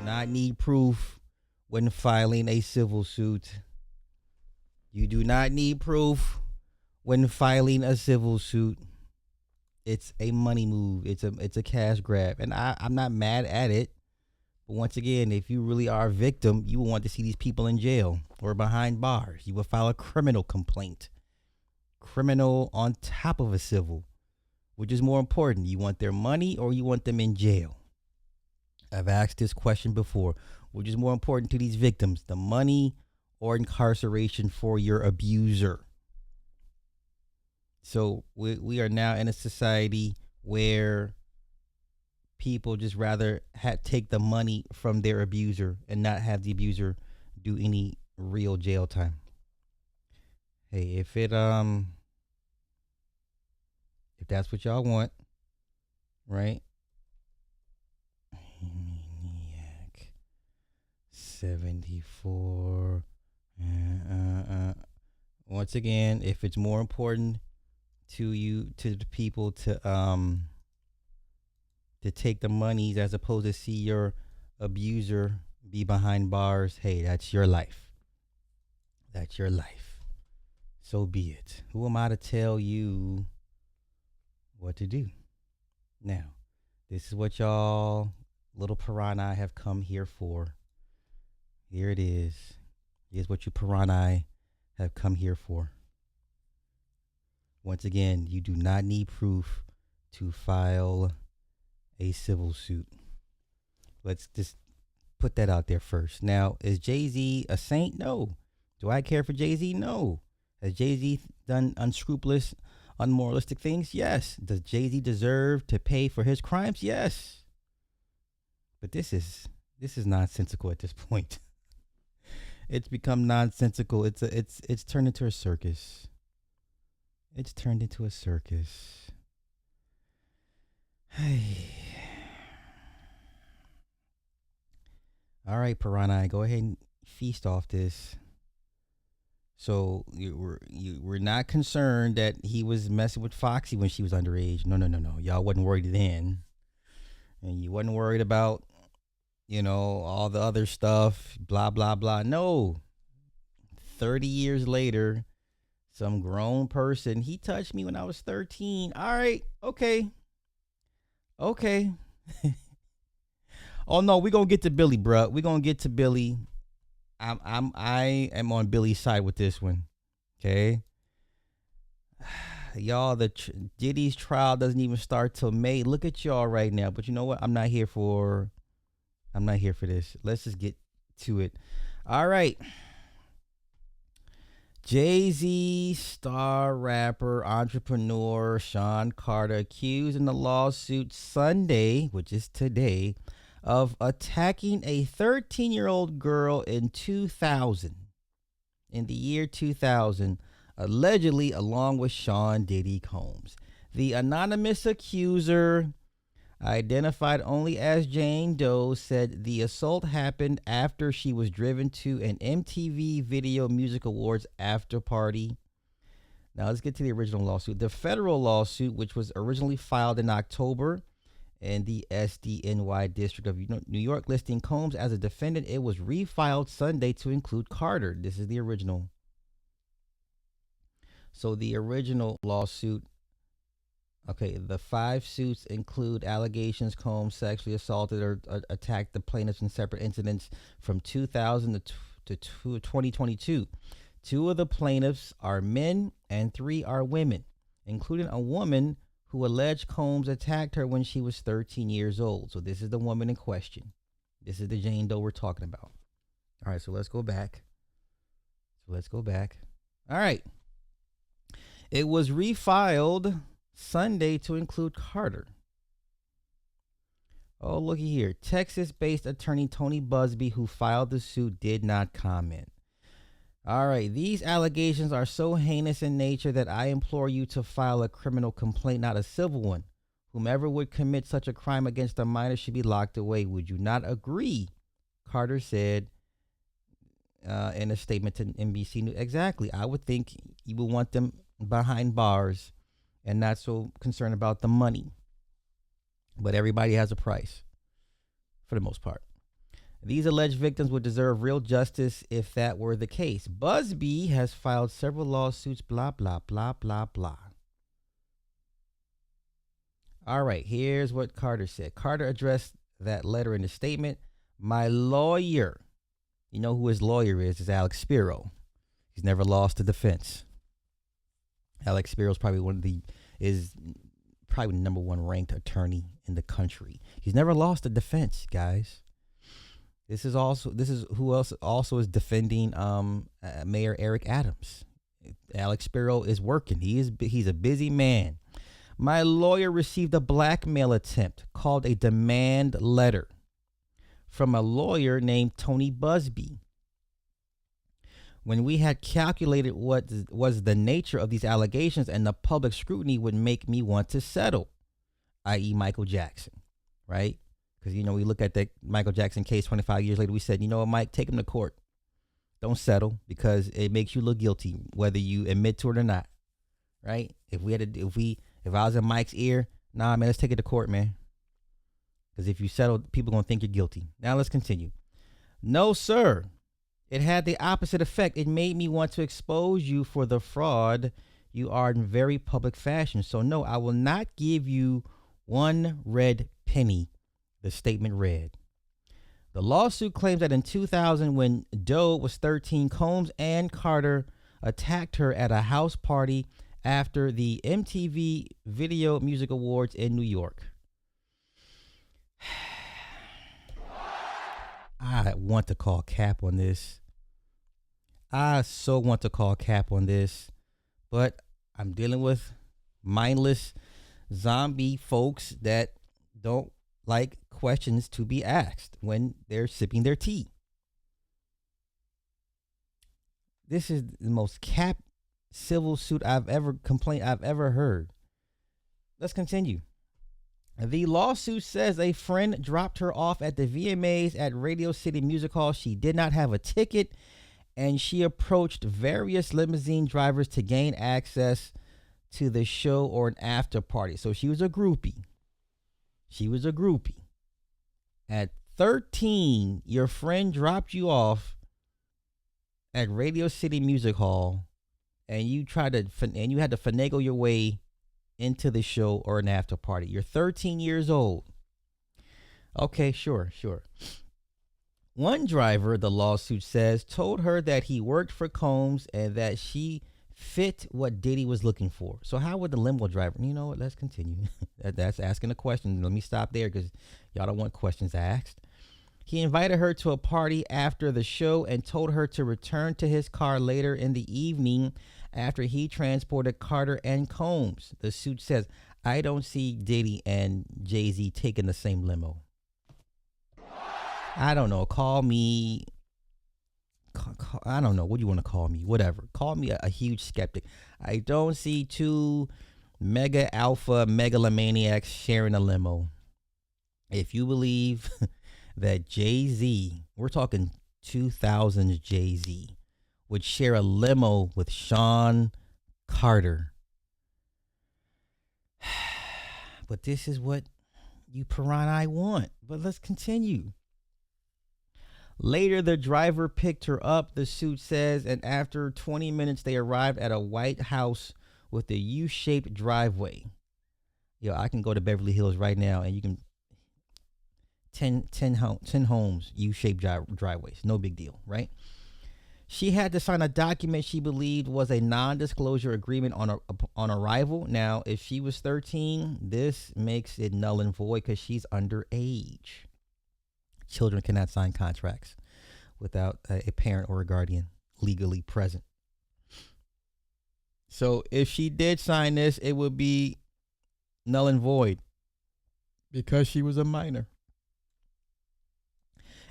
not need proof when filing a civil suit. You do not need proof when filing a civil suit. It's a money move. It's a cash grab, and I'm not mad at it. But once again, if you really are a victim, you will want to see these people in jail or behind bars. You will file a criminal complaint. Criminal on top of a civil. Which is more important? You want their money or you want them in jail? I've asked this question before. Which is more important to these victims? The money or incarceration for your abuser? So we are now in a society where people just rather take the money from their abuser and not have the abuser do any real jail time. Hey, if that's what y'all want, right? Maniac 74. Once again, if it's more important to you, to the people, to take the monies as opposed to see your abuser be behind bars, hey, that's your life. That's your life. So be it. Who am I to tell you what to do? Now, this is what y'all little piranha have come here for. Here it is. Here's what you piranha have come here for. Once again, you do not need proof to file a civil suit. Let's just put that out there first. Now, is Jay-Z a saint? No. Do I care for Jay-Z? No. Has Jay-Z done unscrupulous, unmoralistic things? Yes. Does Jay-Z deserve to pay for his crimes? Yes. But this is nonsensical at this point. It's become nonsensical. It's turned into a circus. It's turned into a circus. Hey. All right, Piranha, go ahead and feast off this. So you were not concerned that he was messing with Foxy when she was underage. No. Y'all wasn't worried then. And you wasn't worried about, all the other stuff, blah, blah, blah. No. 30 years later, some grown person, he touched me when I was 13. All right, okay. Oh no, we're gonna get to Billy, bruh. We're gonna get to Billy. I am on Billy's side with this one. Okay. Y'all, Diddy's trial doesn't even start till May. Look at y'all right now. But you know what? I'm not here for this. Let's just get to it. All right. Jay-Z star rapper entrepreneur Sean Carter accused in the lawsuit Sunday, which is today, of attacking a 13-year-old girl in the year 2000, allegedly along with Sean Diddy Combs. The anonymous accuser, identified only as Jane Doe, said the assault happened after she was driven to an MTV Video Music Awards after party. Now let's get to the original lawsuit. The federal lawsuit, which was originally filed in October in the SDNY District of New York, listing Combs as a defendant, it was refiled Sunday to include Carter. This is the original. So the original lawsuit, the 5 suits include allegations Combs sexually assaulted or attacked the plaintiffs in separate incidents from 2000 to 2022. 2 of the plaintiffs are men and 3 are women, including a woman who alleged Combs attacked her when she was 13 years old. So this is the woman in question. This is the Jane Doe we're talking about. All right, so let's go back. All right. It was refiled Sunday to include Carter. Oh, looky here. Texas-based attorney Tony Busby, who filed the suit, did not comment. All right. These allegations are so heinous in nature that I implore you to file a criminal complaint, not a civil one. Whomever would commit such a crime against a minor should be locked away. Would you not agree? Carter said in a statement to NBC News. Exactly. I would think you would want them behind bars and not so concerned about the money. But everybody has a price for the most part. These alleged victims would deserve real justice if that were the case. Busby has filed several lawsuits, blah, blah, blah, blah, blah. All right, here's what Carter said. Carter addressed that letter in a statement. My lawyer, you know who his lawyer is Alex Spiro. He's never lost a defense. Alex Spiro is probably the number one ranked attorney in the country. He's never lost a defense, guys. This is who else also is defending Mayor Eric Adams. Alex Spiro is working. He's a busy man. My lawyer received a blackmail attempt called a demand letter from a lawyer named Tony Busby. When we had calculated what was the nature of these allegations and the public scrutiny would make me want to settle, i.e. Michael Jackson, right? Because, we look at that Michael Jackson case 25 years later, we said, you know what, Mike, take him to court. Don't settle because it makes you look guilty, whether you admit to it or not, right? If I was in Mike's ear, nah, man, let's take it to court, man. Because if you settle, people going to think you're guilty. Now let's continue. No, sir. It had the opposite effect. It made me want to expose you for the fraud you are in very public fashion. So no, I will not give you one red penny, the statement read. The lawsuit claims that in 2000, when Doe was 13, Combs and Carter attacked her at a house party after the MTV Video Music Awards in New York. I want to call cap on this. I so want to call cap on this, but I'm dealing with mindless zombie folks that don't like questions to be asked when they're sipping their tea. This is the most cap civil suit I've ever heard. Let's continue. The lawsuit says a friend dropped her off at the VMAs at Radio City Music Hall. She did not have a ticket, and she approached various limousine drivers to gain access to the show or an after party. So she was a groupie. At 13, your friend dropped you off at Radio City Music Hall, and you had to finagle your way into the show or an after party. You're 13 years old. Okay, sure. One driver, the lawsuit says, told her that he worked for Combs and that she fit what Diddy was looking for. So how would the limo driver? You know what? Let's continue. That's asking a question. Let me stop there because y'all don't want questions asked. He invited her to a party after the show and told her to return to his car later in the evening after he transported Carter and Combs. The suit says, I don't see Diddy and Jay-Z taking the same limo. I don't know. Call me. I don't know. What do you want to call me? Whatever. Call me a huge skeptic. I don't see two mega alpha megalomaniacs sharing a limo. If you believe that Jay-Z, we're talking 2000s Jay-Z, would share a limo with Sean Carter. But this is what you piranha want. But let's continue. Later, the driver picked her up, the suit says, and after 20 minutes, they arrived at a white house with a U-shaped driveway. I can go to Beverly Hills right now, and you can 10 homes, U-shaped driveways. No big deal, right? She had to sign a document she believed was a non-disclosure agreement on arrival. Now, if she was 13, this makes it null and void because she's underage. Children cannot sign contracts without a parent or a guardian legally present. So if she did sign this, it would be null and void because she was a minor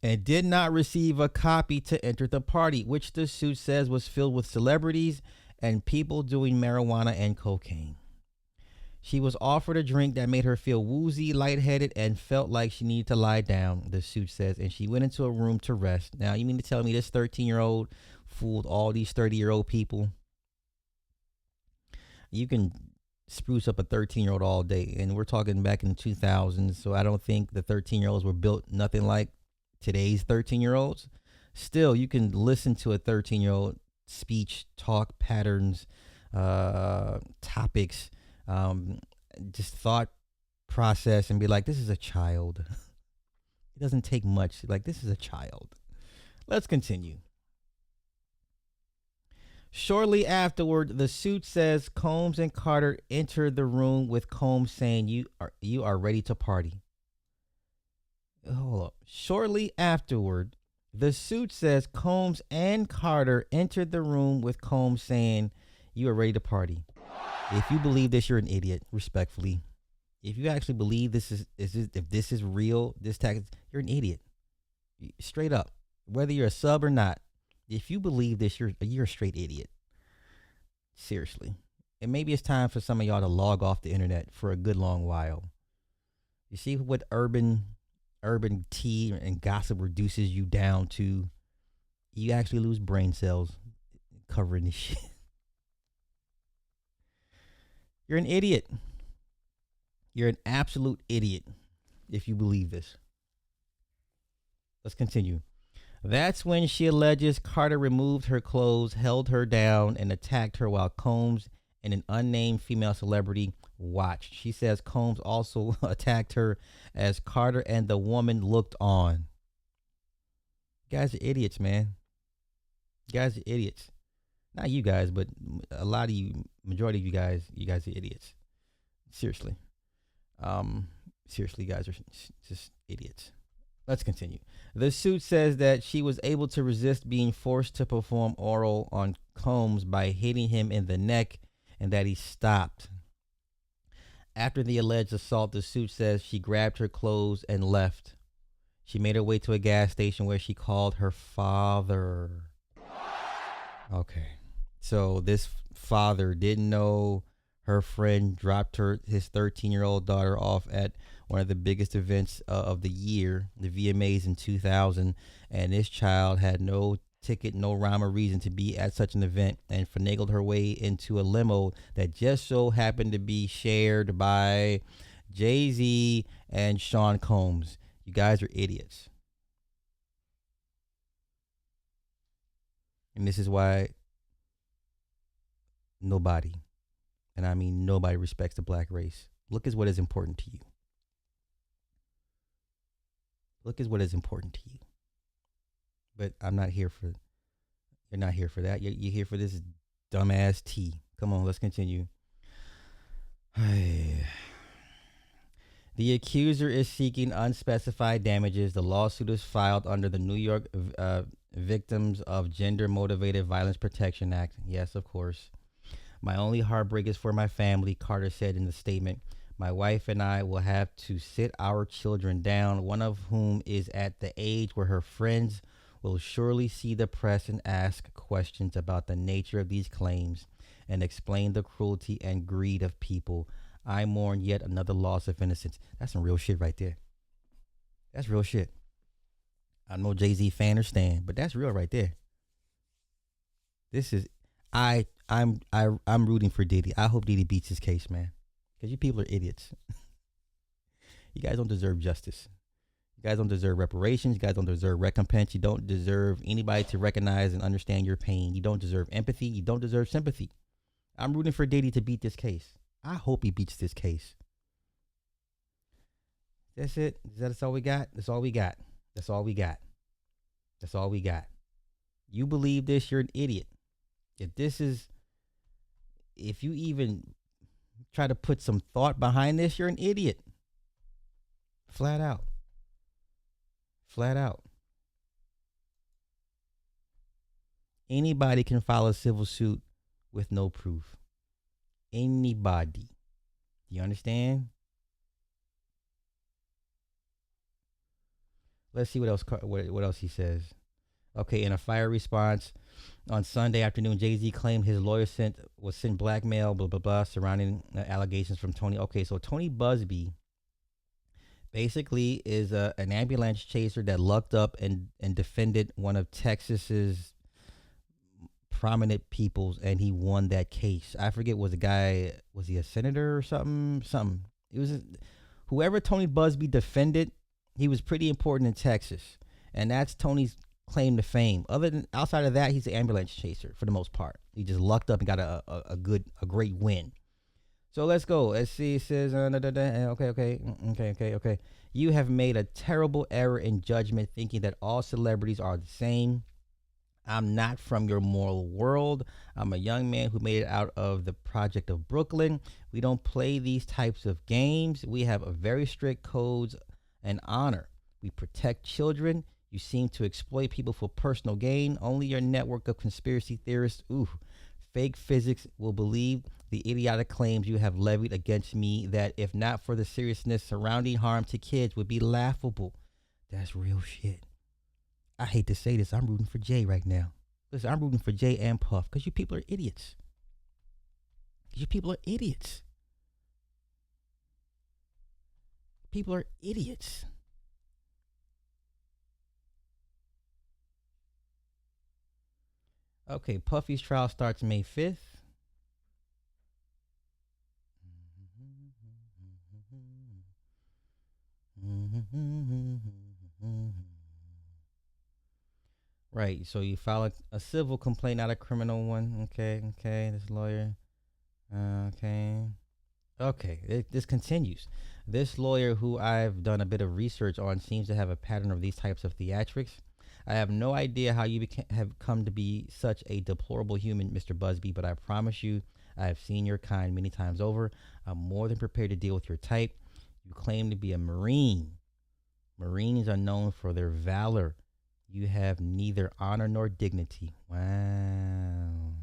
and did not receive a copy to enter the party, which the suit says was filled with celebrities and people doing marijuana and cocaine. She was offered a drink that made her feel woozy, lightheaded, and felt like she needed to lie down, the suit says, and she went into a room to rest. Now, you mean to tell me this 13-year-old fooled all these 30-year-old people? You can spruce up a 13-year-old all day, and we're talking back in 2000s, so I don't think the 13-year-olds were built nothing like today's 13-year-olds, still you can listen to a 13-year-old speech, talk patterns, topics, um, just thought process, and be like, this is a child. It doesn't take much. Like, this is a child. Let's continue. Shortly afterward, the suit says Combs and Carter entered the room with Combs saying, "You are ready to party." Hold up. Shortly afterward, the suit says Combs and Carter entered the room with Combs saying, "You are ready to party." If you believe this, you're an idiot. Respectfully, if you actually believe if this is real, this tactic, you're an idiot. Straight up, whether you're a sub or not. If you believe this, you're a straight idiot. Seriously. And maybe it's time for some of y'all to log off the internet for a good long while. You see what urban tea and gossip reduces you down to? You actually lose brain cells covering this shit. You're an idiot. You're an absolute idiot if you believe this. Let's continue. That's when she alleges Carter removed her clothes, held her down, and attacked her while Combs and an unnamed female celebrity watched. She says Combs also attacked her as Carter and the woman looked on. You guys are idiots, man. You guys are idiots. Not you guys, but a lot of you, majority of you guys are idiots. Seriously. Seriously, you guys are just idiots. Let's continue. The suit says that she was able to resist being forced to perform oral on Combs by hitting him in the neck and that he stopped. After the alleged assault, the suit says she grabbed her clothes and left. She made her way to a gas station where she called her father. Okay. So this father didn't know her friend dropped his 13-year-old daughter off at one of the biggest events of the year, the VMAs in 2000, and this child had no ticket, no rhyme or reason to be at such an event, and finagled her way into a limo that just so happened to be shared by Jay-Z and Sean Combs. You guys are idiots. And this is why nobody, and I mean nobody, respects the black race. Look at what is important to you. Look at what is important to you. But I'm not here for, you're not here for that. You're here for this dumbass tea. Come on, let's continue. The accuser is seeking unspecified damages. The lawsuit is filed under the New York Victims of Gender Motivated Violence Protection Act. Yes, of course. My only heartbreak is for my family, Carter said in the statement. My wife and I will have to sit our children down, one of whom is at the age where her friends will surely see the press and ask questions about the nature of these claims and explain the cruelty and greed of people. I mourn yet another loss of innocence. That's some real shit right there. That's real shit. I'm no Jay-Z fan or stan, but that's real right there. This is I'm rooting for Diddy. I hope Diddy beats his case, man. Because you people are idiots. You guys don't deserve justice. You guys don't deserve reparations. You guys don't deserve recompense. You don't deserve anybody to recognize and understand your pain. You don't deserve empathy. You don't deserve sympathy. I'm rooting for Diddy to beat this case. I hope he beats this case. That's it. That's all we got? That's all we got. That's all we got. That's all we got. You believe this, you're an idiot. If you even try to put some thought behind this, you're an idiot. Flat out. Flat out. Anybody can file a civil suit with no proof. Anybody. You understand? Let's see what else he says. Okay, in a fire response on Sunday afternoon, Jay-Z claimed his lawyer was sent blackmail, blah, blah, blah, surrounding allegations from Tony. Okay, so Tony Busby basically is an ambulance chaser that lucked up and defended one of Texas's prominent peoples, and he won that case. I forget, was he a senator or something? It was whoever Tony Busby defended. He was pretty important in Texas, And that's Tony's claim to fame. Other than outside of that, he's an ambulance chaser for the most part. He just lucked up and got a great win. So let's go. Let's see. It says, okay. You have made a terrible error in judgment, thinking that all celebrities are the same. I'm not from your moral world. I'm a young man who made it out of the Project of Brooklyn. We don't play these types of games. We have a very strict codes and honor. We protect children. You seem to exploit people for personal gain. Only your network of conspiracy theorists, fake physics, will believe the idiotic claims you have levied against me that, if not for the seriousness surrounding harm to kids, would be laughable. That's real shit. I hate to say this, I'm rooting for Jay right now. Listen, I'm rooting for Jay and Puff because you people are idiots. You people are idiots. People are idiots. Okay, Puffy's trial starts May 5th. Right, so you file a civil complaint, not a criminal one. Okay, this lawyer. Okay. This continues. This lawyer, who I've done a bit of research on, seems to have a pattern of these types of theatrics. I have no idea how you have come to be such a deplorable human, Mr. Busby, but I promise you, I have seen your kind many times over. I'm more than prepared to deal with your type. You claim to be a Marine. Marines are known for their valor. You have neither honor nor dignity. Wow.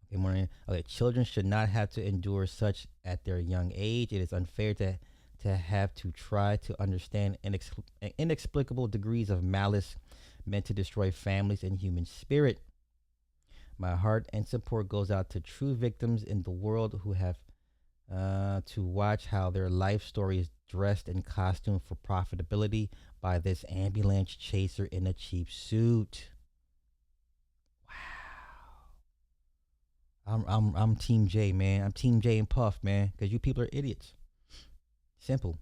Okay, morning. Okay, children should not have to endure such at their young age. It is unfair to have to try to understand inexplicable degrees of malice meant to destroy families and human spirit. My heart and support goes out to true victims in the world who have to watch how their life story is dressed in costume for profitability by this ambulance chaser in a cheap suit. I'm Team J, man. I'm Team J and Puff, man, because you people are idiots. Simple.